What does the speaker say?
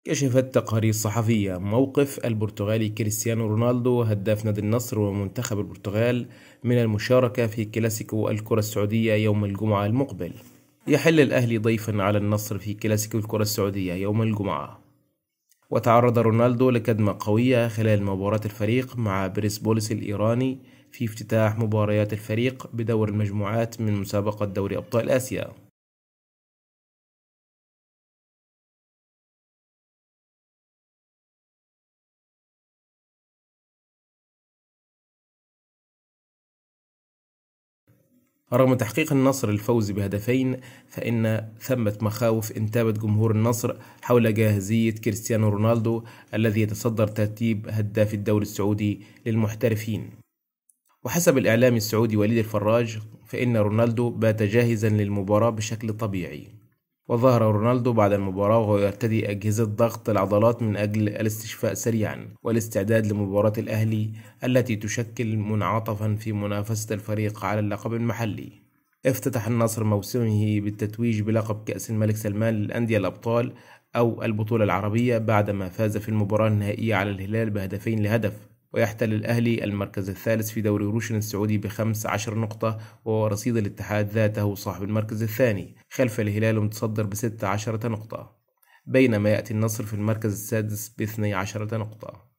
كشفت تقارير صحفية موقف البرتغالي كريستيانو رونالدو هداف نادي النصر ومنتخب البرتغال من المشاركة في كلاسيكو الكرة السعودية يوم الجمعة المقبل. يحل الأهلي ضيفا على النصر في كلاسيكو الكرة السعودية يوم الجمعة. وتعرض رونالدو لكدمة قوية خلال مباراة الفريق مع بريسبوليس الإيراني في افتتاح مباريات الفريق بدور المجموعات من مسابقة دوري أبطال آسيا. رغم تحقيق النصر الفوز بهدفين، فإن ثمة مخاوف انتابت جمهور النصر حول جاهزية كريستيانو رونالدو الذي يتصدر ترتيب هداف الدوري السعودي للمحترفين. وحسب الإعلامي السعودي وليد الفراج، فإن رونالدو بات جاهزا للمباراة بشكل طبيعي. وظهر رونالدو بعد المباراة وهو يرتدي أجهزة ضغط العضلات من أجل الاستشفاء سريعا والاستعداد لمباراة الأهلي التي تشكل منعطفا في منافسة الفريق على اللقب المحلي. افتتح النصر موسمه بالتتويج بلقب كأس الملك سلمان للأندية الأبطال أو البطولة العربية بعدما فاز في المباراة النهائية على الهلال بهدفين لهدف. ويحتل الأهلي المركز الثالث في دوري روشن السعودي ب15 نقطة، وهو رصيد الاتحاد ذاته صاحب المركز الثاني، خلف الهلال المتصدر ب16 نقطة، بينما يأتي النصر في المركز السادس ب12 نقطة.